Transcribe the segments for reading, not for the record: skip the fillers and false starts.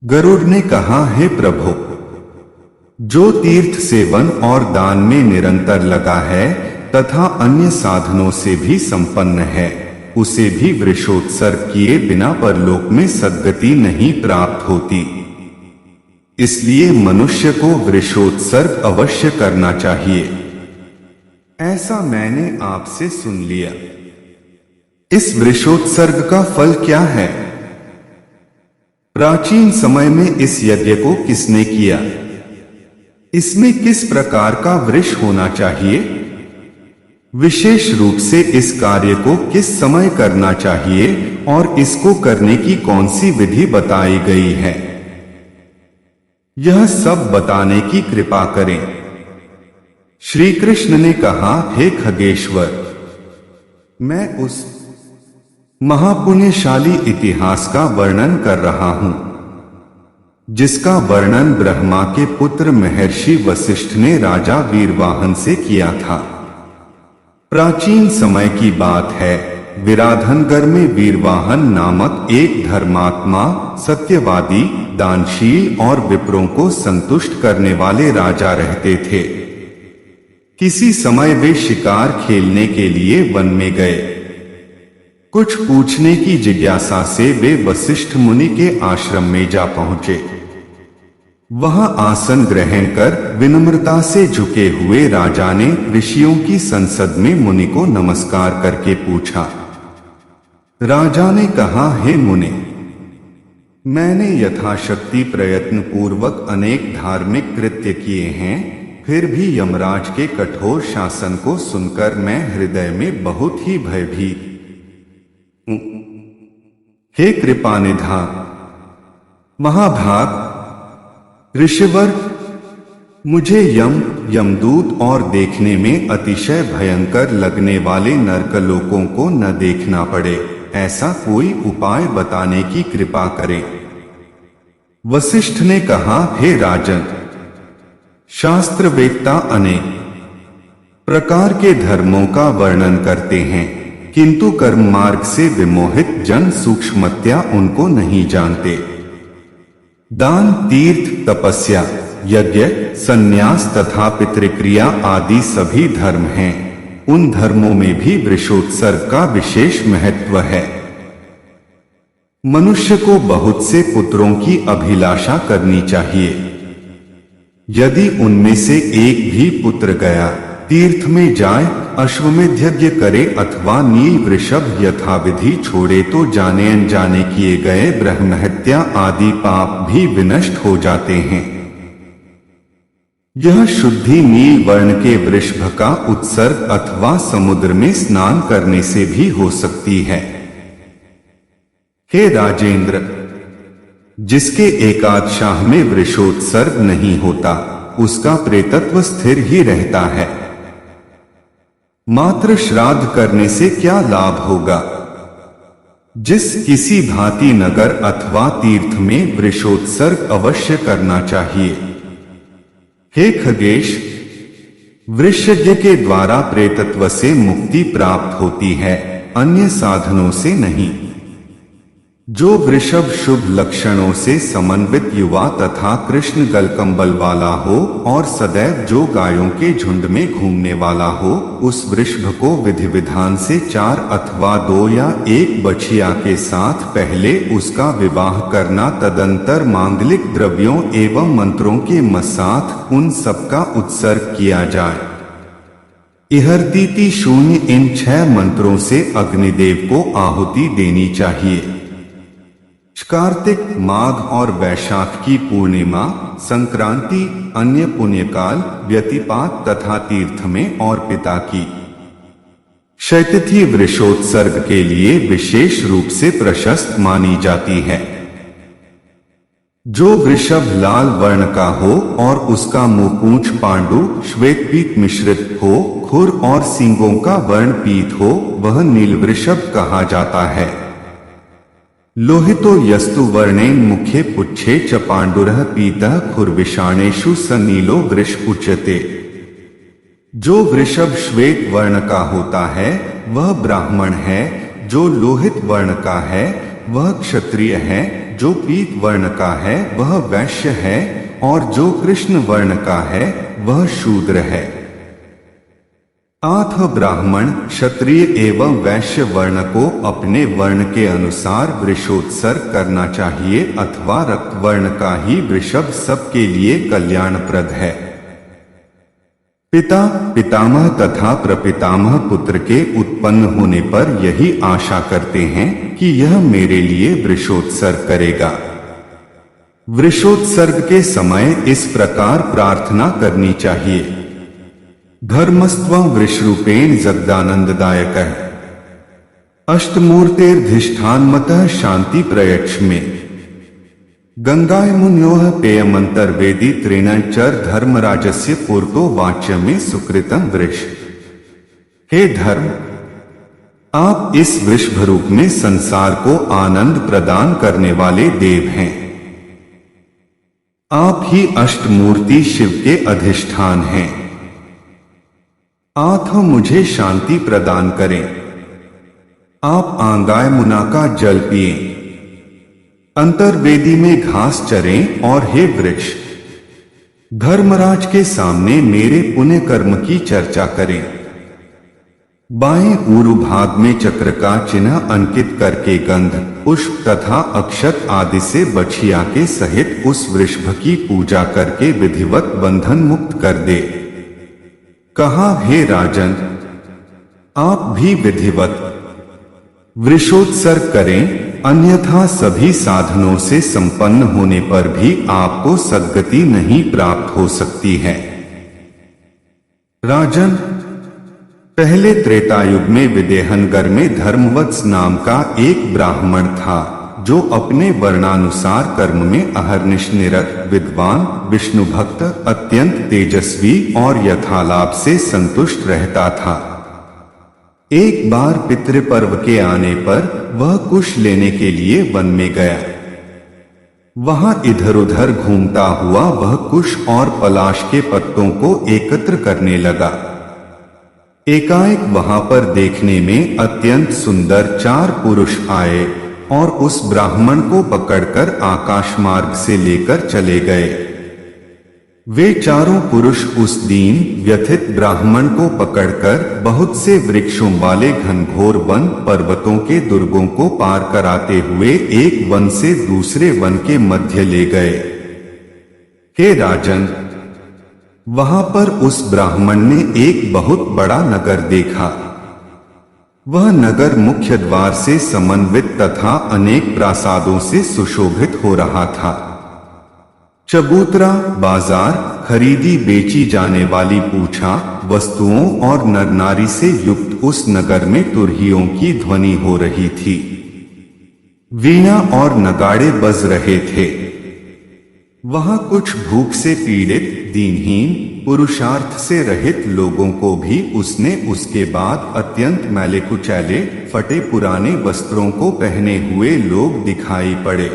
गरुड़ ने कहा, हे प्रभु, जो तीर्थ सेवन और दान में निरंतर लगा है तथा अन्य साधनों से भी संपन्न है, उसे भी वृषोत्सर्ग किए बिना परलोक में सद्गति नहीं प्राप्त होती। इसलिए मनुष्य को वृषोत्सर्ग अवश्य करना चाहिए। ऐसा मैंने आपसे सुन लिया। इस वृषोत्सर्ग का फल क्या है? प्राचीन समय में इस यज्ञ को किसने किया? इसमें किस प्रकार का वृष होना चाहिए? विशेष रूप से इस कार्य को किस समय करना चाहिए और इसको करने की कौन सी विधि बताई गई है, यह सब बताने की कृपा करें। श्री कृष्ण ने कहा, हे खगेश्वर, मैं उस महापुण्यशाली इतिहास का वर्णन कर रहा हूं जिसका वर्णन ब्रह्मा के पुत्र महर्षि वशिष्ठ ने राजा वीरवाहन से किया था। प्राचीन समय की बात है। विराधनगर में वीरवाहन नामक एक धर्मात्मा, सत्यवादी, दानशील और विप्रों को संतुष्ट करने वाले राजा रहते थे। किसी समय वे शिकार खेलने के लिए वन में गए। कुछ पूछने की जिज्ञासा से वे वशिष्ठ मुनि के आश्रम में जा पहुंचे। वहां आसन ग्रहण कर विनम्रता से झुके हुए राजा ने ऋषियों की संसद में मुनि को नमस्कार करके पूछा। राजा ने कहा, हे मुनि, मैंने यथाशक्ति प्रयत्न पूर्वक अनेक धार्मिक कृत्य किए हैं, फिर भी यमराज के कठोर शासन को सुनकर मैं हृदय में बहुत ही भयभीत हूं। हे कृपानिधान महाभाग ऋषिवर, मुझे यमदूत और देखने में अतिशय भयंकर लगने वाले नरकलोकों को न देखना पड़े, ऐसा कोई उपाय बताने की कृपा करें। वशिष्ठ ने कहा, हे राजन, शास्त्रवेत्ता अनेक प्रकार के धर्मों का वर्णन करते हैं, किंतु कर्म मार्ग से विमोहित जन सूक्ष्मतया उनको नहीं जानते। दान, तीर्थ, तपस्या, यज्ञ, संन्यास तथा पितृक्रिया आदि सभी धर्म हैं। उन धर्मों में भी वृषोत्सर्ग का विशेष महत्व है। मनुष्य को बहुत से पुत्रों की अभिलाषा करनी चाहिए। यदि उनमें से एक भी पुत्र गया, तीर्थ में जाए, अश्वमेध यज्ञ करे अथवा नील वृषभ यथाविधि छोड़े तो जाने अनजाने किए गए ब्रह्महत्या आदि पाप भी विनष्ट हो जाते हैं। यह शुद्धि नील वर्ण के वृषभ का उत्सर्ग अथवा समुद्र में स्नान करने से भी हो सकती है। हे राजेंद्र, जिसके एकादशाह में वृषोत्सर्ग नहीं होता, उसका प्रेतत्व स्थिर ही रहता है। मात्र श्राद्ध करने से क्या लाभ होगा? जिस किसी भांति नगर अथवा तीर्थ में वृषोत्सर्ग अवश्य करना चाहिए। हे खगेश, वृषयज्ञ के द्वारा प्रेतत्व से मुक्ति प्राप्त होती है, अन्य साधनों से नहीं। जो वृषभ शुभ लक्षणों से समन्वित युवा तथा कृष्ण गलकंबल वाला हो और सदैव जो गायों के झुंड में घूमने वाला हो, उस वृषभ को विधि विधान से 4 अथवा 2 या 1 बछिया के साथ पहले उसका विवाह करना, तदंतर मांगलिक द्रव्यों एवं मंत्रों के साथ उन सबका उत्सर्ग किया जाए। इहर्तीति शून्य इन 6 मंत्रों से अग्निदेव को आहुति देनी चाहिए। कार्तिक, माघ और वैशाख की पूर्णिमा, संक्रांति, अन्य पुण्यकाल, व्यतिपात तथा तीर्थ में और पिता की क्षयतिथि वृषोत्सर्ग के लिए विशेष रूप से प्रशस्त मानी जाती है। जो वृषभ लाल वर्ण का हो और उसका मुंह पूंछ पांडु श्वेत पीत मिश्रित हो, खुर और सींगों का वर्ण पीत हो, वह नील वृषभ कहा जाता है। लोहितो यस्तु वर्णेन मुखे पुच्छे च पांडुरः पीतः खुरविषाणेषु स नीलो वृष उच्यते। जो वृषभ श्वेत वर्ण का होता है वह ब्राह्मण है, जो लोहित वर्ण का है वह क्षत्रिय है, जो पीत वर्ण का है वह वैश्य है और जो कृष्ण वर्ण का है वह शूद्र है। अथ ब्राह्मण, क्षत्रिय एवं वैश्य वर्ण को अपने वर्ण के अनुसार वृषोत्सर्ग करना चाहिए अथवा रक्त वर्ण का ही वृषभ सबके लिए कल्याणप्रद है। पिता, पितामह तथा प्रपितामह पुत्र के उत्पन्न होने पर यही आशा करते हैं कि यह मेरे लिए वृषोत्सर्ग करेगा। वृषोत्सर्ग के समय इस प्रकार प्रार्थना करनी चाहिए। धर्मस्त्वं वृषरूपेण जगदानंददायकः अष्टमूर्तेर्धिष्ठानमतः शांति प्रयच्छ मे गंगायमुन्योः पेयमंतर्वेदी त्रिणचर धर्मराजस्य पूर्तो वाच्य में सुकृतम वृष। हे धर्म, आप इस वृषभ रूप में संसार को आनंद प्रदान करने वाले देव हैं। आप ही अष्टमूर्ति शिव के अधिष्ठान हैं। अथ मुझे शांति प्रदान करें। आप आंगाय मुना का जल पिएं, अंतर्वेदी में घास चरें और हे वृक्ष, धर्मराज के सामने मेरे पुण्य कर्म की चर्चा करें। बाएं ऊरु भाग में चक्र का चिन्ह अंकित करके गंध, पुष्प तथा अक्षत आदि से बछिया के सहित उस वृषभ की पूजा करके विधिवत बंधन मुक्त कर दे। कहा, हे राजन, आप भी विधिवत वृषोत्सर्ग करें, अन्यथा सभी साधनों से संपन्न होने पर भी आपको सद्गति नहीं प्राप्त हो सकती है। राजन, पहले त्रेतायुग में विदेहनगर में धर्मवत्स नाम का एक ब्राह्मण था जो अपने वर्णानुसार कर्म में अहर्निश निरत, विद्वान, विष्णु भक्त, अत्यंत तेजस्वी और यथालाभ से संतुष्ट रहता था। एक बार पितृपर्व के आने पर वह कुश लेने के लिए वन में गया। वहां इधर उधर घूमता हुआ वह कुश और पलाश के पत्तों को एकत्र करने लगा। एकाएक वहां पर देखने में अत्यंत सुंदर 4 पुरुष आए और उस ब्राह्मण को पकड़कर आकाश मार्ग से लेकर चले गए। वे चारों पुरुष उस दीन व्यथित ब्राह्मण को पकड़कर बहुत से वृक्षों वाले घनघोर वन पर्वतों के दुर्गों को पार कराते हुए एक वन से दूसरे वन के मध्य ले गए। हे राजन, वहां पर उस ब्राह्मण ने एक बहुत बड़ा नगर देखा। वह नगर मुख्य द्वार से समन्वित तथा अनेक प्रासादों से सुशोभित हो रहा था। चबूतरा, बाजार, खरीदी बेची जाने वाली पूछा वस्तुओं और नर नारी से युक्त उस नगर में तुरहियों की ध्वनि हो रही थी। वीणा और नगाड़े बज रहे थे। वहां कुछ भूख से पीड़ित, दीनहीन, पुरुषार्थ से रहित लोगों को भी उसने उसके बाद अत्यंत मैले कुचैले, फटे पुराने वस्त्रों को पहने हुए लोग दिखाई पड़े।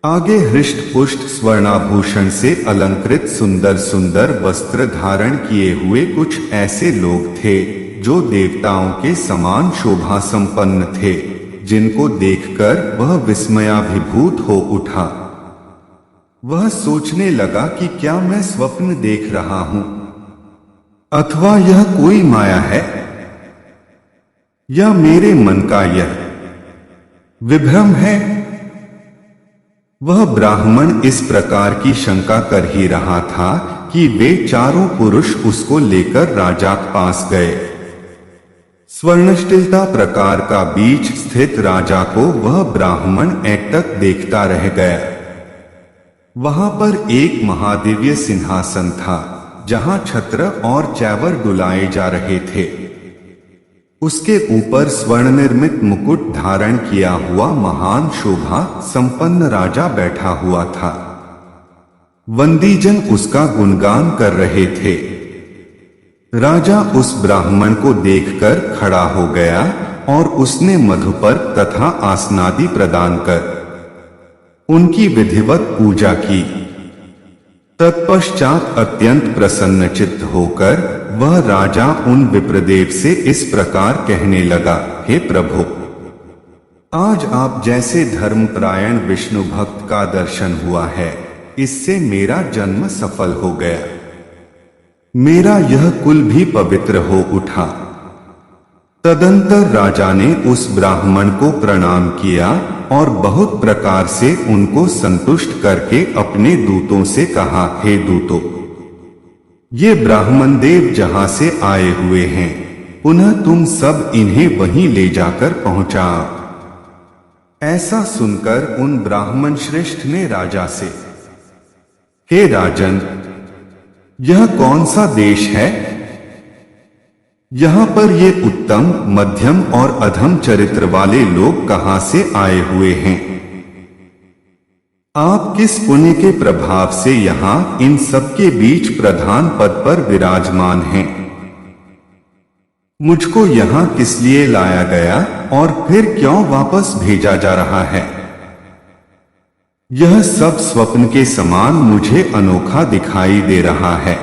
आगे हृष्ट पुष्ट स्वर्णाभूषण से अलंकृत सुंदर सुंदर वस्त्र धारण किए हुए कुछ ऐसे लोग थे जो देवताओं के समान शोभा संपन्न थे, जिनको देखकर वह विस्मयाभिभूत हो उठा। वह सोचने लगा कि क्या मैं स्वप्न देख रहा हूं अथवा यह कोई माया है या मेरे मन का यह विभ्रम है। वह ब्राह्मण इस प्रकार की शंका कर ही रहा था कि वे चारों पुरुष उसको लेकर राजा के पास गए। स्वर्णशिलता प्रकार का बीच स्थित राजा को वह ब्राह्मण एकटक देखता रह गया। वहां पर एक महादिव्य सिंहासन था जहां छत्र और चैवर डुलाए जा रहे थे। उसके ऊपर स्वर्ण निर्मित मुकुट धारण किया हुआ महान शोभा संपन्न राजा बैठा हुआ था। वंदीजन उसका गुणगान कर रहे थे। राजा उस ब्राह्मण को देखकर खड़ा हो गया और उसने मधुपर्क तथा आसनादि प्रदान कर उनकी विधिवत पूजा की। तत्पश्चात अत्यंत प्रसन्नचित्त होकर वह राजा उन विप्रदेव से इस प्रकार कहने लगा, हे प्रभु, आज आप जैसे धर्मपरायण विष्णु भक्त का दर्शन हुआ है, इससे मेरा जन्म सफल हो गया। मेरा यह कुल भी पवित्र हो उठा। तदंतर राजा ने उस ब्राह्मण को प्रणाम किया और बहुत प्रकार से उनको संतुष्ट करके अपने दूतों से कहा, हे दूतों, ये ब्राह्मण देव जहां से आए हुए हैं, पुनः तुम सब इन्हें वहीं ले जाकर पहुंचाओ। ऐसा सुनकर उन ब्राह्मण श्रेष्ठ ने राजा से, हे राजन, यह कौन सा देश है? यहां पर ये उत्तम, मध्यम और अधम चरित्र वाले लोग कहां से आए हुए हैं? आप किस पुण्य के प्रभाव से यहां इन सबके बीच प्रधान पद पर विराजमान हैं? मुझको यहां किस लिए लाया गया और फिर क्यों वापस भेजा जा रहा है? यह सब स्वप्न के समान मुझे अनोखा दिखाई दे रहा है।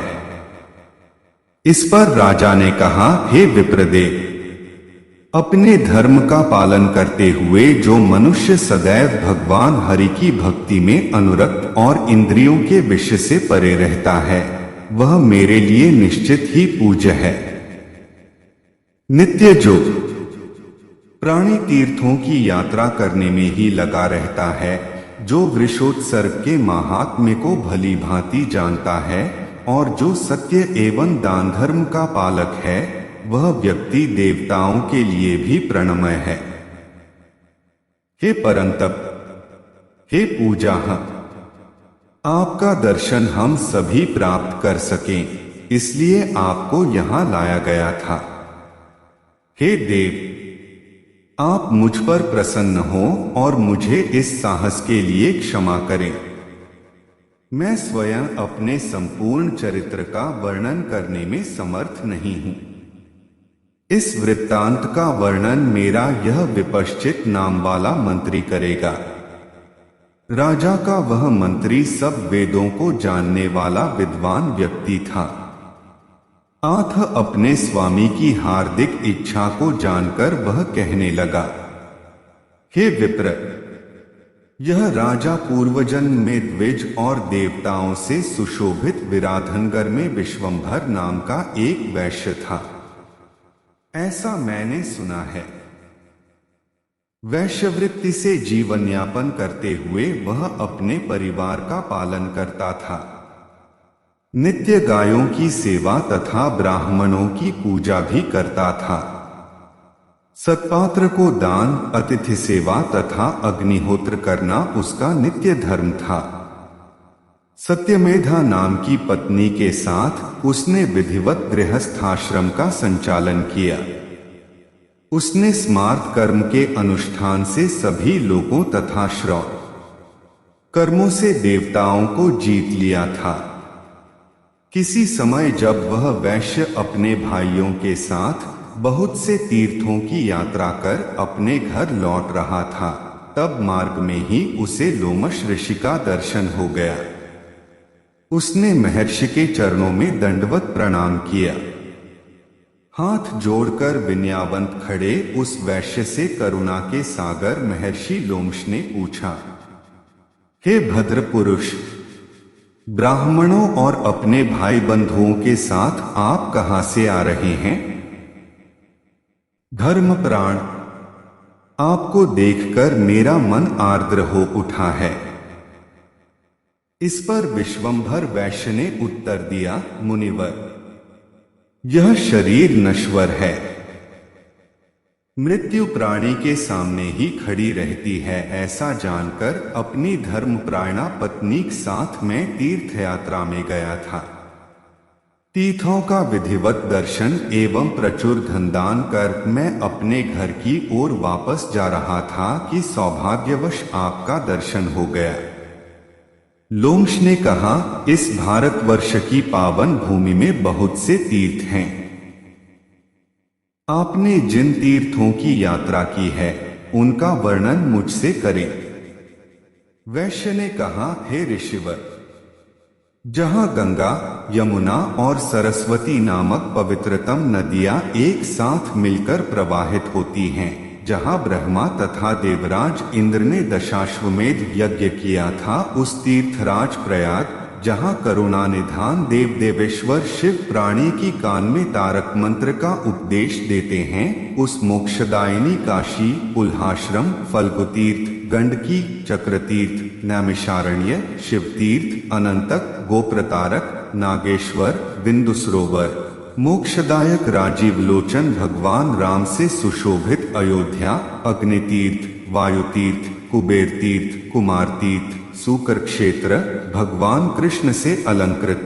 इस पर राजा ने कहा, हे विप्रदेव, अपने धर्म का पालन करते हुए जो मनुष्य सदैव भगवान हरि की भक्ति में अनुरक्त और इंद्रियों के विषय से परे रहता है, वह मेरे लिए निश्चित ही पूज्य है। नित्य जो प्राणी तीर्थों की यात्रा करने में ही लगा रहता है, जो वृषोत्सर्ग के महात्म्य को भली भांति जानता है और जो सत्य एवं दान धर्म का पालक है, वह व्यक्ति देवताओं के लिए भी प्रणमय है। हे परंतप, हे पूजाह, आपका दर्शन हम सभी प्राप्त कर सकें, इसलिए आपको यहां लाया गया था। हे देव, आप मुझ पर प्रसन्न हो और मुझे इस साहस के लिए क्षमा करें। मैं स्वयं अपने संपूर्ण चरित्र का वर्णन करने में समर्थ नहीं हूं। इस वृत्तांत का वर्णन मेरा यह विपश्चित नाम वाला मंत्री करेगा। राजा का वह मंत्री सब वेदों को जानने वाला विद्वान व्यक्ति था। आथ अपने स्वामी की हार्दिक इच्छा को जानकर वह कहने लगा, हे विप्र, यह राजा पूर्वजन्म में द्विज और देवताओं से सुशोभित विराधनगर में विश्वंभर नाम का एक वैश्य था। ऐसा मैंने सुना है। वैश्यवृत्ति से जीवन यापन करते हुए वह अपने परिवार का पालन करता था। नित्य गायों की सेवा तथा ब्राह्मणों की पूजा भी करता था। सत्पात्र को दान, अतिथि सेवा तथा अग्निहोत्र करना उसका नित्य धर्म था। सत्यमेधा नाम की पत्नी के साथ उसने विधिवत गृहस्थाश्रम का संचालन किया। उसने स्मार्त कर्म के अनुष्ठान से सभी लोगों तथा श्रौत कर्मों से देवताओं को जीत लिया था। किसी समय जब वह वैश्य अपने भाइयों के साथ बहुत से तीर्थों की यात्रा कर अपने घर लौट रहा था, तब मार्ग में ही उसे लोमश ऋषि का दर्शन हो गया। उसने महर्षि के चरणों में दंडवत प्रणाम किया। हाथ जोड़कर विनयावंत खड़े उस वैश्य से करुणा के सागर महर्षि लोमश ने पूछा, हे भद्र पुरुष, ब्राह्मणों और अपने भाई बंधुओं के साथ आप कहां से आ रहे हैं? धर्मप्राण, आपको देखकर मेरा मन आर्द्र हो उठा है। इस पर विश्वंभर वैश्य ने उत्तर दिया, मुनिवर, यह शरीर नश्वर है। मृत्यु प्राणी के सामने ही खड़ी रहती है, ऐसा जानकर अपनी धर्मप्राणा पत्नी के साथ में तीर्थ यात्रा में गया था। तीर्थों का विधिवत दर्शन एवं प्रचुर धनदान कर मैं अपने घर की ओर वापस जा रहा था कि सौभाग्यवश आपका दर्शन हो गया। लोमश ने कहा, इस भारतवर्ष की पावन भूमि में बहुत से तीर्थ हैं। आपने जिन तीर्थों की यात्रा की है उनका वर्णन मुझसे करें। वैश्य ने कहा, हे ऋषिवर, जहां गंगा, यमुना और सरस्वती नामक पवित्रतम नदियां एक साथ मिलकर प्रवाहित होती हैं, जहाँ ब्रह्मा तथा देवराज इंद्र ने दशाश्वमेध यज्ञ किया था, उस तीर्थराज प्रयाग, जहाँ करुणा निधान देव देवेश्वर शिव प्राणी की कान में तारक मंत्र का उपदेश देते हैं, उस मोक्षदायिनी काशी, उल्हाश्रम, फल्गुतीर्थ, गंडकी, चक्रतीर्थ, नैमिषारण्य, शिवतीर्थ, अनंतक, गोप्रतारक, नागेश्वर, बिंदु सरोवर, मोक्षदायक राजीव लोचन भगवान राम से सुशोभित अयोध्या, अग्नितीर्थ, वायुतीर्थ, कुबेर तीर्थ, कुमार तीर्थ, सूकर क्षेत्र, भगवान कृष्ण से अलंकृत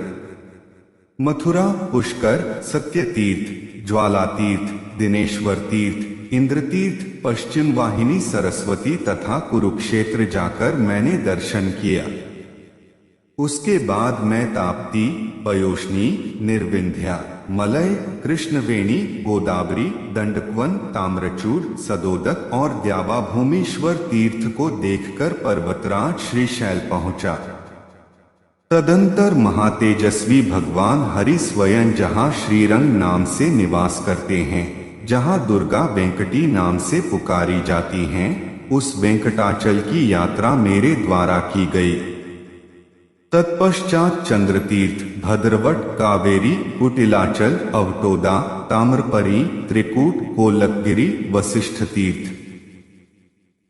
मथुरा, पुष्कर, सत्य तीर्थ, ज्वाला तीर्थ, दिनेश्वर तीर्थ, इंद्र तीर्थ, पश्चिम वाहिनी सरस्वती तथा कुरुक्षेत्र जाकर मैंने दर्शन किया। उसके बाद मैं ताप्ती, पयोष्णी, निर्विंध्या, मलय, कृष्णवेणी, गोदावरी, दंडकवन, ताम्रचूड़, सदोदक और द्यावाभूमीश्वर तीर्थ को देखकर पर्वतराज श्रीशैल पहुंचा। तदंतर महातेजस्वी भगवान हरि स्वयं जहाँ श्रीरंग नाम से निवास करते हैं, जहाँ दुर्गा वेंकटी नाम से पुकारी जाती हैं, उस वेंकटाचल की यात्रा मेरे द्वारा की गई। तत्पश्चात चंद्रतीर्थ, भद्रवट, कावेरी, कुटिलाचल, अवटोदा, ताम्रपरी, त्रिकूट, कोलकगिरी, वशिष्ठ तीर्थ,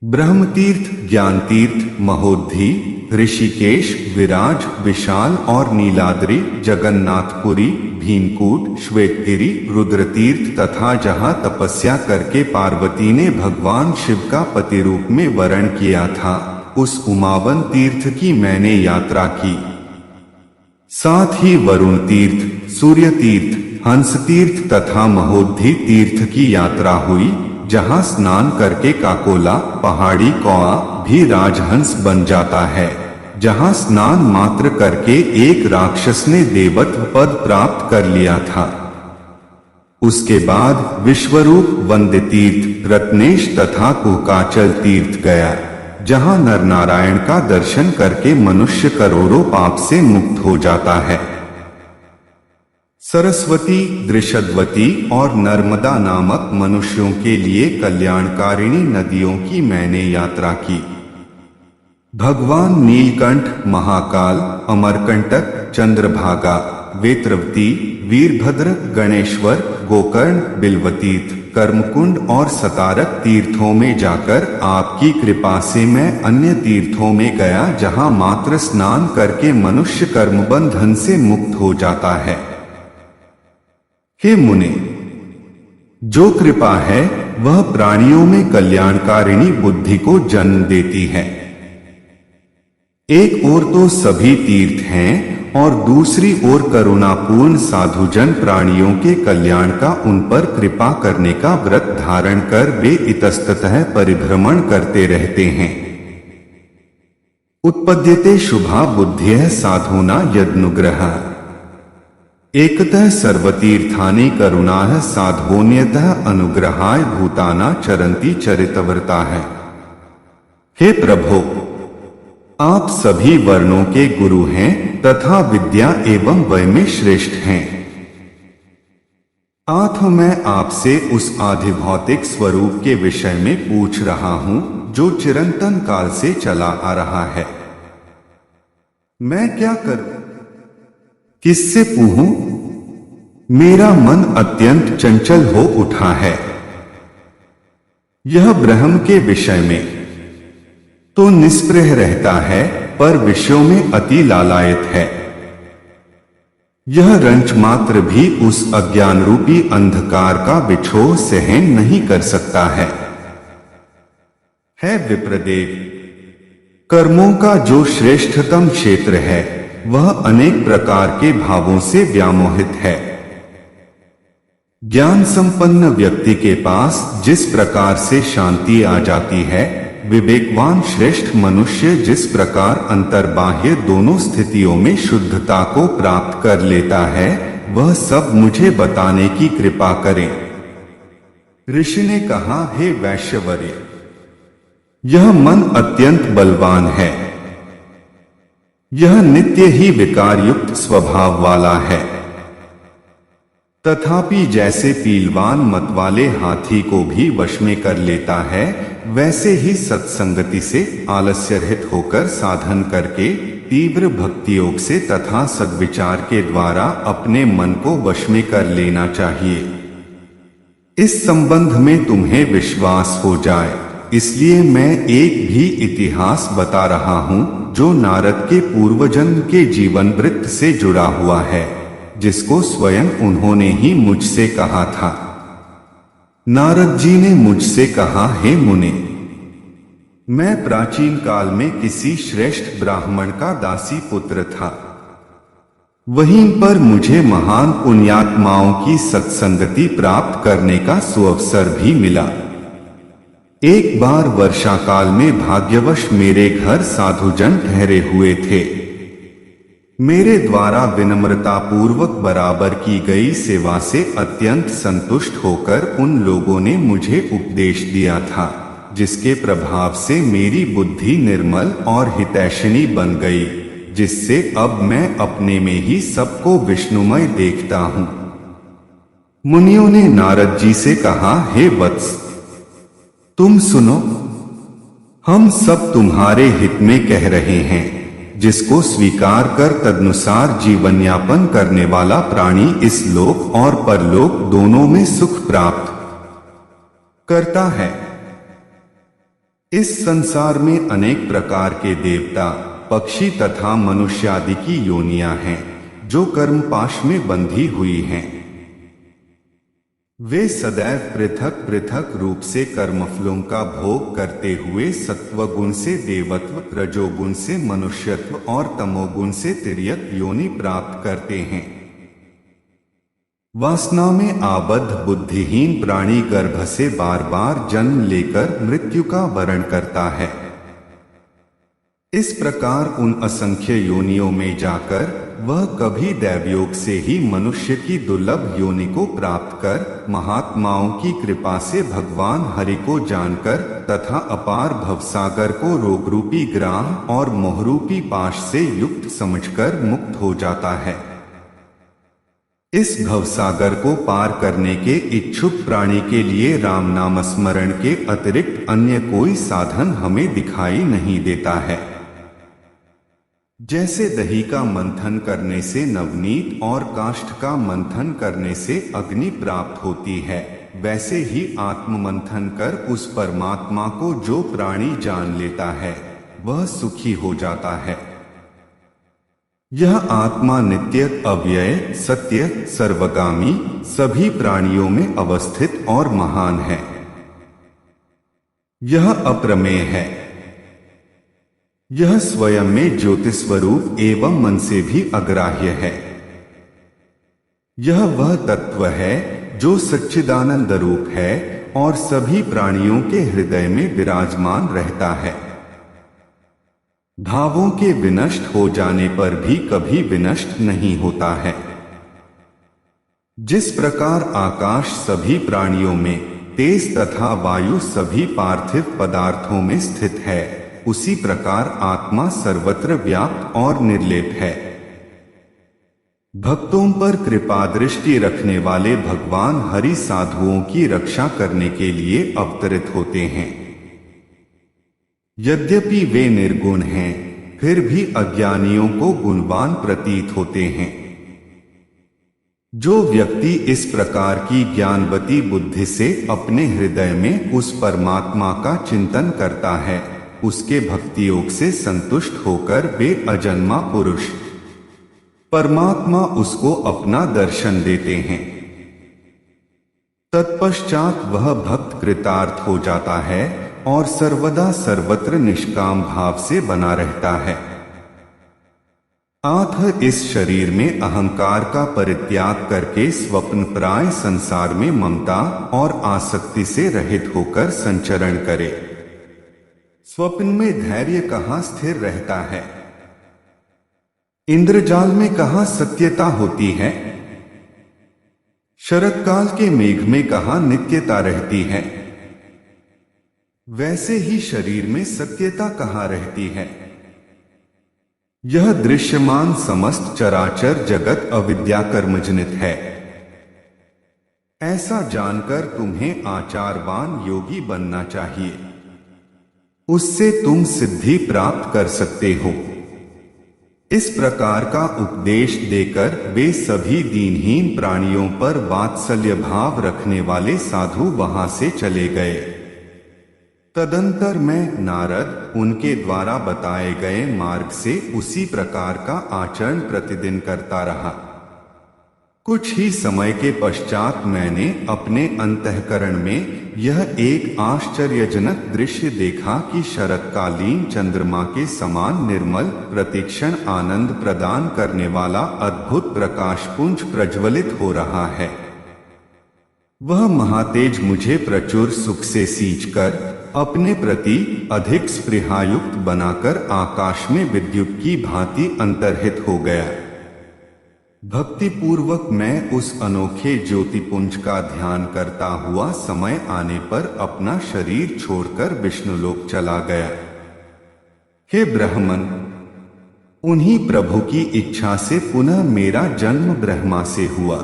ब्रह्मतीर्थ, ज्ञानतीर्थ, महोदधि, ऋषिकेश, विराज, विशाल और नीलाद्रि, जगन्नाथपुरी, भीमकूट, श्वेतगिरी, रुद्रतीर्थ तथा जहाँ तपस्या करके पार्वती ने भगवान शिव का पति रूप में वरण किया था, उस उमावन तीर्थ की मैंने यात्रा की। साथ ही वरुण तीर्थ, सूर्य तीर्थ, हंस तीर्थ तथा महोदधि तीर्थ की यात्रा हुई, जहाँ स्नान करके काकोला, पहाड़ी कौआ भी राजहंस बन जाता है, जहाँ स्नान मात्र करके एक राक्षस ने देवत्व पद प्राप्त कर लिया था। उसके बाद विश्वरूप, वंद्य तीर्थ, रत्नेश तथा कुहकाचल तीर्थ गया, जहाँ नर नारायण का दर्शन करके मनुष्य करोड़ों पाप से मुक्त हो जाता है। सरस्वती, दृषद्वती और नर्मदा नामक मनुष्यों के लिए कल्याणकारिणी नदियों की मैंने यात्रा की। भगवान नीलकंठ, महाकाल, अमरकंटक, चंद्रभागा, वेत्रवती, वीरभद्र, गणेश्वर, गोकर्ण, बिल्वतीर्थ, कर्मकुंड और सतारक तीर्थों में जाकर आपकी कृपा से मैं अन्य तीर्थों में गया, जहां मात्र स्नान करके मनुष्य कर्मबंधन से मुक्त हो जाता है। हे मुने, जो कृपा है वह प्राणियों में कल्याणकारिणी बुद्धि को जन्म देती है। एक ओर तो सभी तीर्थ हैं और दूसरी ओर करुणापूर्ण साधुजन प्राणियों के कल्याण का उन पर कृपा करने का व्रत धारण कर वे इतस्ततः परिभ्रमण करते रहते हैं। उत्पद्यते शुभा बुद्धिः साधूना यदनुग्रह एकतः सर्वतीर्थानि करुणाः साधोन्यतः अनुग्रहाय भूताना चरंती चरितव्रता है। हे प्रभो, आप सभी वर्णों के गुरु हैं तथा विद्या एवं वय में श्रेष्ठ हैं। आठ मैं आपसे उस आधिभौतिक स्वरूप के विषय में पूछ रहा हूं जो चिरंतन काल से चला आ रहा है। मैं क्या करूं? किससे पूछूं? मेरा मन अत्यंत चंचल हो उठा है। यह ब्रह्म के विषय में तो निष्प्रह रहता है, पर विषयों में अति लालायत है। यह रंच मात्र भी उस अज्ञान रूपी अंधकार का विछोह सहन नहीं कर सकता है। विप्रदेव, कर्मों का जो श्रेष्ठतम क्षेत्र है वह अनेक प्रकार के भावों से व्यामोहित है। ज्ञान संपन्न व्यक्ति के पास जिस प्रकार से शांति आ जाती है, विवेकवान श्रेष्ठ मनुष्य जिस प्रकार अंतर्बाह्य दोनों स्थितियों में शुद्धता को प्राप्त कर लेता है, वह सब मुझे बताने की कृपा करें। ऋषि ने कहा, हे वैश्यवर्य, यह मन अत्यंत बलवान है। यह नित्य ही विकार युक्त स्वभाव वाला है। तथापि जैसे पीलवान मतवाले हाथी को भी वश में कर लेता है, वैसे ही सत्संगति से आलस्य रहित होकर साधन करके तीव्र भक्ति योग से तथा सद्विचार के द्वारा अपने मन को वश में कर लेना चाहिए। इस संबंध में तुम्हें विश्वास हो जाए, इसलिए मैं एक भी इतिहास बता रहा हूं जो नारद के पूर्वजन्म के जीवन वृत्त से जुड़ा हुआ है, जिसको स्वयं उन्होंने ही मुझसे कहा था। नारद जी ने मुझसे कहा, हे मुने, मैं प्राचीन काल में किसी श्रेष्ठ ब्राह्मण का दासी पुत्र था। वहीं पर मुझे महान पुण्यात्माओं की सत्संगति प्राप्त करने का सुअवसर भी मिला। एक बार वर्षा काल में भाग्यवश मेरे घर साधुजन ठहरे हुए थे। मेरे द्वारा विनम्रता पूर्वक बराबर की गई सेवा से अत्यंत संतुष्ट होकर उन लोगों ने मुझे उपदेश दिया था, जिसके प्रभाव से मेरी बुद्धि निर्मल और हितैषिणी बन गई, जिससे अब मैं अपने में ही सबको विष्णुमय देखता हूँ। मुनियों ने नारद जी से कहा, हे वत्स, तुम सुनो, हम सब तुम्हारे हित में कह रहे हैं। जिसको स्वीकार कर तदनुसार जीवन यापन करने वाला प्राणी इस लोक और परलोक दोनों में सुख प्राप्त करता है। इस संसार में अनेक प्रकार के देवता, पक्षी तथा मनुष्य आदि की योनियां हैं, जो कर्मपाश में बंधी हुई हैं। वे सदैव पृथक पृथक रूप से कर्मफलों का भोग करते हुए सत्वगुण से देवत्व, रजोगुण से मनुष्यत्व और तमोगुण से तिर्यक योनि प्राप्त करते हैं। वासना में आबद्ध बुद्धिहीन प्राणी गर्भ से बार बार जन्म लेकर मृत्यु का वरण करता है। इस प्रकार उन असंख्य योनियों में जाकर वह कभी दैवयोग से ही मनुष्य की दुर्लभ योनि को प्राप्त कर महात्माओं की कृपा से भगवान हरि को जानकर तथा अपार भवसागर को रोगरूपी ग्राह और मोहरूपी पाश से युक्त समझकर मुक्त हो जाता है। इस भवसागर को पार करने के इच्छुक प्राणी के लिए राम नाम स्मरण के अतिरिक्त अन्य कोई साधन हमें दिखाई नहीं देता है। जैसे दही का मंथन करने से नवनीत और काष्ठ का मंथन करने से अग्नि प्राप्त होती है, वैसे ही आत्म मंथन कर उस परमात्मा को जो प्राणी जान लेता है, वह सुखी हो जाता है। यह आत्मा नित्य, अव्यय, सत्य, सर्वगामी, सभी प्राणियों में अवस्थित और महान है। यह अप्रमेय है। यह स्वयं में ज्योतिस्वरूप एवं मन से भी अग्राह्य है। यह वह तत्व है जो सच्चिदानंद रूप है और सभी प्राणियों के हृदय में विराजमान रहता है। भावों के विनष्ट हो जाने पर भी कभी विनष्ट नहीं होता है। जिस प्रकार आकाश सभी प्राणियों में, तेज तथा वायु सभी पार्थिव पदार्थों में स्थित है, उसी प्रकार आत्मा सर्वत्र व्याप्त और निर्लेप है। भक्तों पर कृपा दृष्टि रखने वाले भगवान हरि साधुओं की रक्षा करने के लिए अवतरित होते हैं। यद्यपि वे निर्गुण हैं, फिर भी अज्ञानियों को गुणवान प्रतीत होते हैं। जो व्यक्ति इस प्रकार की ज्ञानवती बुद्धि से अपने हृदय में उस परमात्मा का चिंतन करता है, उसके भक्ति योग से संतुष्ट होकर वे अजन्मा पुरुष परमात्मा उसको अपना दर्शन देते हैं। तत्पश्चात वह भक्त कृतार्थ हो जाता है और सर्वदा सर्वत्र निष्काम भाव से बना रहता है। आत्म इस शरीर में अहंकार का परित्याग करके स्वप्न प्राय संसार में ममता और आसक्ति से रहित होकर संचरण करे। स्वप्न में धैर्य कहाँ स्थिर रहता है? इंद्रजाल में कहाँ सत्यता होती है? शरतकाल के मेघ में कहाँ नित्यता रहती है? वैसे ही शरीर में सत्यता कहाँ रहती है? यह दृश्यमान समस्त चराचर जगत अविद्या कर्मजनित है। ऐसा जानकर तुम्हें आचारवान योगी बनना चाहिए। उससे तुम सिद्धि प्राप्त कर सकते हो। इस प्रकार का उपदेश देकर वे सभी दीनहीन प्राणियों पर वात्सल्य भाव रखने वाले साधु वहां से चले गए। तदंतर मैं नारद उनके द्वारा बताए गए मार्ग से उसी प्रकार का आचरण प्रतिदिन करता रहा। कुछ ही समय के पश्चात मैंने अपने अंतःकरण में यह एक आश्चर्यजनक दृश्य देखा कि शरतकालीन चंद्रमा के समान निर्मल प्रतिक्षण आनंद प्रदान करने वाला अद्भुत प्रकाशपुंज प्रज्वलित हो रहा है। वह महातेज मुझे प्रचुर सुख से सींचकर अपने प्रति अधिक स्पृहायुक्त बनाकर आकाश में विद्युत की भांति अंतर्हित हो गया। भक्ति पूर्वक मैं उस अनोखे ज्योतिपुंज का ध्यान करता हुआ समय आने पर अपना शरीर छोड़कर विष्णुलोक चला गया। हे ब्राह्मण, उन्हीं प्रभु की इच्छा से पुनः मेरा जन्म ब्रह्मा से हुआ।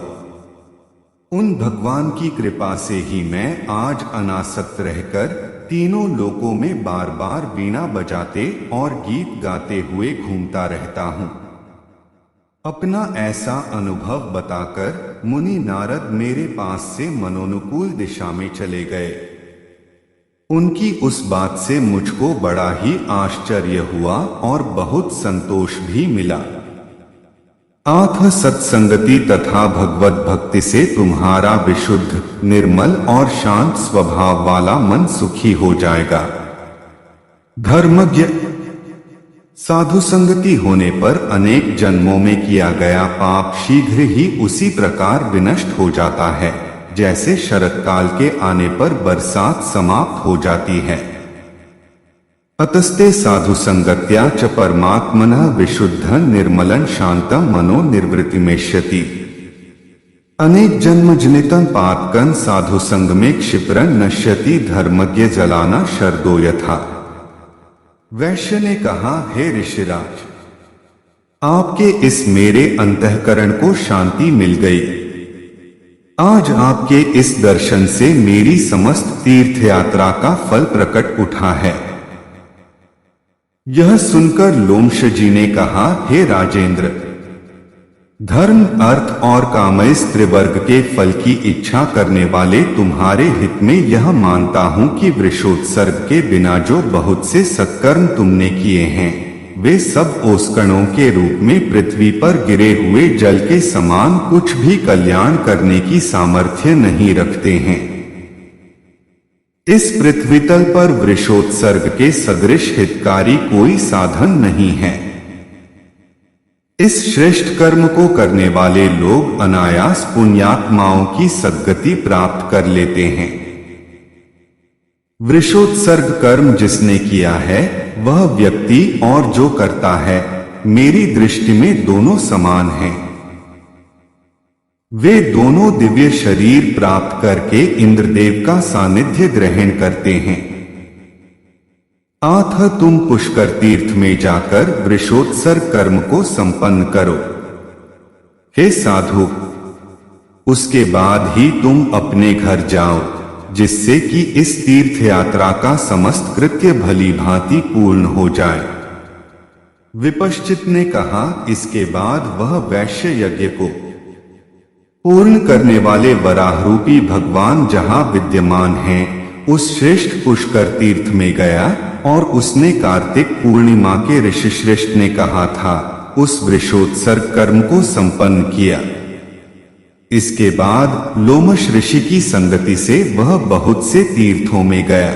उन भगवान की कृपा से ही मैं आज अनासक्त रहकर तीनों लोकों में बार बार वीणा बजाते और गीत गाते हुए घूमता रहता हूँ। अपना ऐसा अनुभव बताकर मुनि नारद मेरे पास से मनोनुकूल दिशा में चले गए। उनकी उस बात से मुझको बड़ा ही आश्चर्य हुआ और बहुत संतोष भी मिला। आत्म सत्संगति तथा भगवत भक्ति से तुम्हारा विशुद्ध, निर्मल और शांत स्वभाव वाला मन सुखी हो जाएगा। धर्मज्ञ साधु संगति होने पर अनेक जन्मों में किया गया पाप शीघ्र ही उसी प्रकार विनष्ट हो जाता है जैसे शरतकाल के आने पर बरसात समाप्त हो जाती है। अतस्ते साधु संगत्या च परमात्मनः विशुद्धं निर्मलं शांतं मनो निर्वृतिमेष्यति। अनेक जन्म जनितं पातकं साधु संग में क्षिप्रं नश्यति धर्मज्ञ जलाना शरदो यथा। वैश्य ने कहा, हे ऋषिराज, आपके इस मेरे अंतःकरण को शांति मिल गई। आज आपके इस दर्शन से मेरी समस्त तीर्थ यात्रा का फल प्रकट उठा है। यह सुनकर लोमश जी ने कहा, हे राजेंद्र, धर्म, अर्थ और कामैस त्रिवर्ग के फल की इच्छा करने वाले तुम्हारे हित में यह मानता हूं कि वृषोत्सर्ग के बिना जो बहुत से सत्कर्म तुमने किए हैं वे सब ओस्कणों के रूप में पृथ्वी पर गिरे हुए जल के समान कुछ भी कल्याण करने की सामर्थ्य नहीं रखते हैं। इस पृथ्वीतल पर वृषोत्सर्ग के सदृश हितकारी कोई साधन नहीं है। इस श्रेष्ठ कर्म को करने वाले लोग अनायास पुण्यात्माओं की सद्गति प्राप्त कर लेते हैं। वृषोत्सर्ग कर्म जिसने किया है वह व्यक्ति और जो करता है मेरी दृष्टि में दोनों समान हैं। वे दोनों दिव्य शरीर प्राप्त करके इंद्रदेव का सानिध्य ग्रहण करते हैं। आथ तुम पुष्कर तीर्थ में जाकर वृषोत्सर्ग कर्म को संपन्न करो। हे साधु, उसके बाद ही तुम अपने घर जाओ, जिससे कि इस तीर्थ यात्रा का समस्त कृत्य भली भांति पूर्ण हो जाए। विपश्चित ने कहा, इसके बाद वह वैश्य यज्ञ को पूर्ण करने वाले वराह रूपी भगवान जहां विद्यमान हैं, उस श्रेष्ठ पुष्कर तीर्थ में गया और उसने कार्तिक पूर्णिमा के ऋषिश्रेष्ठ ने कहा था उस वृषोत्सर्ग कर्म को संपन्न किया। इसके बाद लोमश ऋषि की संगति से वह बहुत से तीर्थों में गया।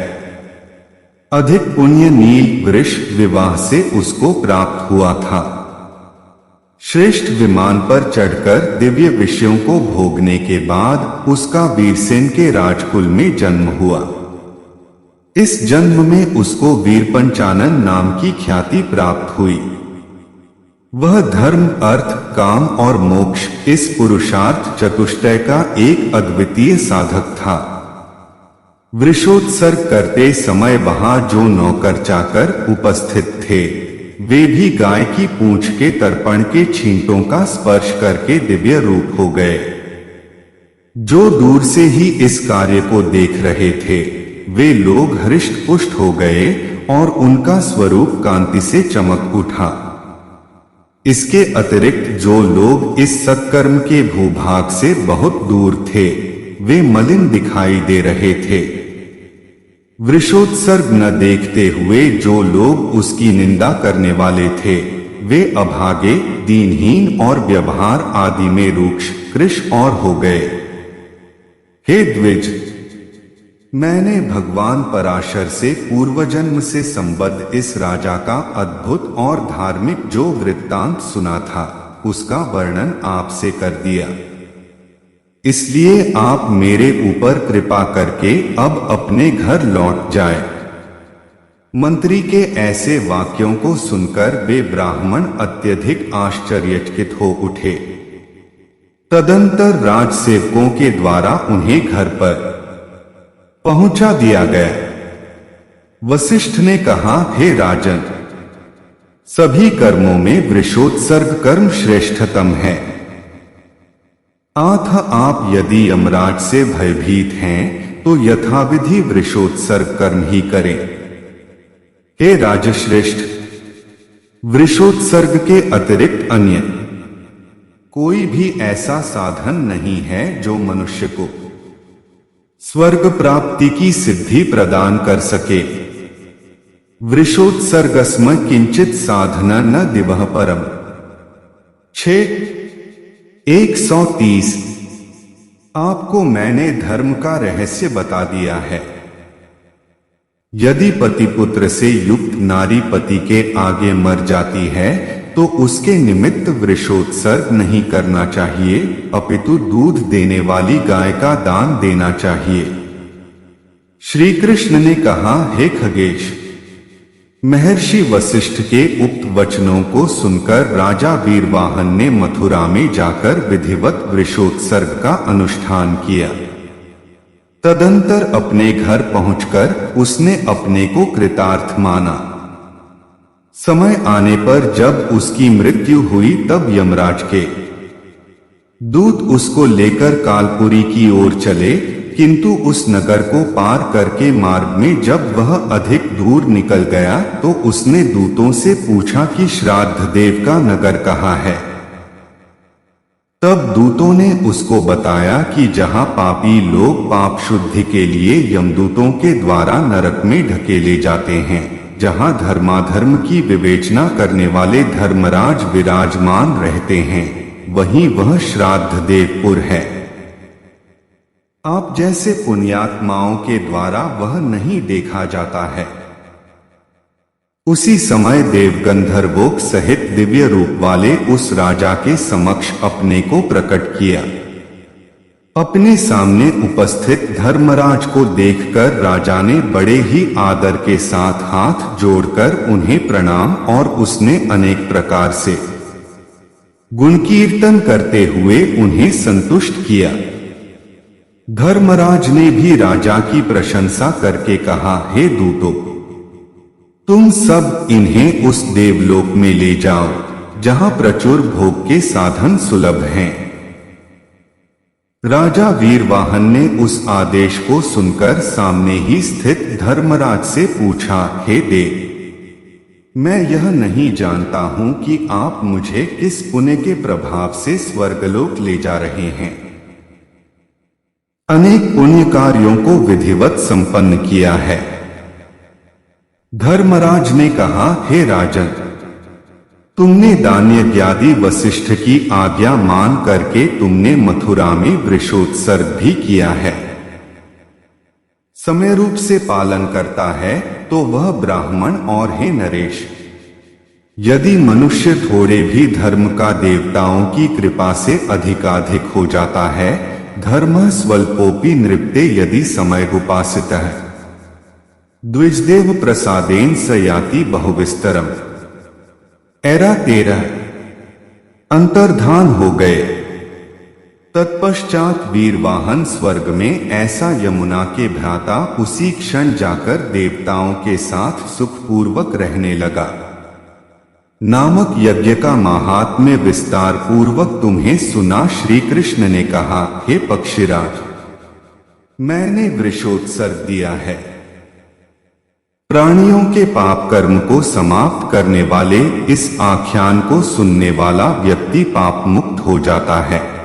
अधिक पुण्य नील वृष विवाह से उसको प्राप्त हुआ था। श्रेष्ठ विमान पर चढ़कर दिव्य विषयों को भोगने के बाद उसका वीरसेन के राजकुल में जन्म हुआ। इस जन्म में उसको वीर पंचानन नाम की ख्याति प्राप्त हुई। वह धर्म, अर्थ, काम और मोक्ष इस पुरुषार्थ चतुष्टय का एक अद्वितीय साधक था। वृषोत्सर्ग करते समय वहां जो नौकर चाकर उपस्थित थे वे भी गाय की पूंछ के तर्पण के छींटों का स्पर्श करके दिव्य रूप हो गए। जो दूर से ही इस कार्य को देख रहे थे वे लोग हृष्ट पुष्ट हो गए और उनका स्वरूप कांति से चमक उठा। इसके अतिरिक्त जो लोग इस सत्कर्म के भूभाग से बहुत दूर थे वे मलिन दिखाई दे रहे थे। वृषोत्सर्ग न देखते हुए जो लोग उसकी निंदा करने वाले थे वे अभागे, दीनहीन और व्यवहार आदि में रूक्ष, कृश और हो गए। हे द्विज, मैंने भगवान पराशर से पूर्वजन्म से संबद्ध इस राजा का अद्भुत और धार्मिक जो वृत्तांत सुना था उसका वर्णन आपसे कर दिया। इसलिए आप मेरे ऊपर कृपा करके अब अपने घर लौट जाएं। मंत्री के ऐसे वाक्यों को सुनकर वे ब्राह्मण अत्यधिक आश्चर्यचकित हो उठे। तदंतर राजसेवकों के द्वारा उन्हें घर पर पहुंचा दिया गया। वशिष्ठ ने कहा, हे राजन, सभी कर्मों में वृषोत्सर्ग कर्म श्रेष्ठतम है। अतः आप यदि यमराज से भयभीत हैं तो यथाविधि वृषोत्सर्ग कर्म ही करें। हे राजश्रेष्ठ, वृषोत्सर्ग के अतिरिक्त अन्य कोई भी ऐसा साधन नहीं है जो मनुष्य को स्वर्ग प्राप्ति की सिद्धि प्रदान कर सके। वृषोत्सर्गस्म किंचित साधना न दिवः परम। 130। आपको मैंने धर्म का रहस्य बता दिया है। यदि पति पुत्र से युक्त नारी पति के आगे मर जाती है तो उसके निमित्त वृषोत्सर्ग नहीं करना चाहिए, अपितु दूध देने वाली गाय का दान देना चाहिए। श्री कृष्ण ने कहा, हे खगेश, महर्षि वशिष्ठ के उक्त वचनों को सुनकर राजा वीरवाहन ने मथुरा में जाकर विधिवत वृषोत्सर्ग का अनुष्ठान किया। तदंतर अपने घर पहुंचकर उसने अपने को कृतार्थ माना। समय आने पर जब उसकी मृत्यु हुई तब यमराज के दूत उसको लेकर कालपुरी की ओर चले, किंतु उस नगर को पार करके मार्ग में जब वह अधिक दूर निकल गया तो उसने दूतों से पूछा कि श्राद्ध देव का नगर कहाँ है। तब दूतों ने उसको बताया कि जहाँ पापी लोग पाप शुद्धि के लिए यमदूतों के द्वारा नरक में ढकेले जाते हैं, जहाँ धर्माधर्म की विवेचना करने वाले धर्मराज विराजमान रहते हैं, वहीं वह श्राद्ध देवपुर है। आप जैसे पुण्यात्माओं के द्वारा वह नहीं देखा जाता है। उसी समय देव गंधर्वों सहित दिव्य रूप वाले उस राजा के समक्ष अपने को प्रकट किया। अपने सामने उपस्थित धर्मराज को देखकर राजा ने बड़े ही आदर के साथ हाथ जोड़कर उन्हें प्रणाम और उसने अनेक प्रकार से गुण कीर्तन करते हुए उन्हें संतुष्ट किया। धर्मराज ने भी राजा की प्रशंसा करके कहा, हे दूतों, तुम सब इन्हें उस देवलोक में ले जाओ जहां प्रचुर भोग के साधन सुलभ हैं। राजा वीरवाहन ने उस आदेश को सुनकर सामने ही स्थित धर्मराज से पूछा, हे देव, मैं यह नहीं जानता हूं कि आप मुझे किस पुण्य के प्रभाव से स्वर्गलोक ले जा रहे हैं। अनेक पुण्य कार्यों को विधिवत संपन्न किया है। धर्मराज ने कहा, हे राजन, तुमने दान्यज्ञादि वशिष्ठ की आज्ञा मान करके तुमने मथुरा में वृषोत्सर्ग भी किया है। समय रूप से पालन करता है तो वह ब्राह्मण और हे नरेश, यदि मनुष्य थोड़े भी धर्म का देवताओं की कृपा से अधिकाधिक हो जाता है, धर्म स्वल्पोपि नृप्ते यदि समय उपासित है, द्विजदेव प्रसादेन स याति बहुविस्तरम। 13 अंतर्धान हो गए। तत्पश्चात वीरवाहन स्वर्ग में ऐसा यमुना के भ्राता उसी क्षण जाकर देवताओं के साथ सुखपूर्वक रहने लगा। नामक यज्ञ का महात्म्य विस्तार पूर्वक तुम्हें सुना। श्री कृष्ण ने कहा, हे पक्षीराज, मैंने वृषोत्सर्ग दिया है। प्राणियों के पाप कर्म को समाप्त करने वाले इस आख्यान को सुनने वाला व्यक्ति पाप मुक्त हो जाता है।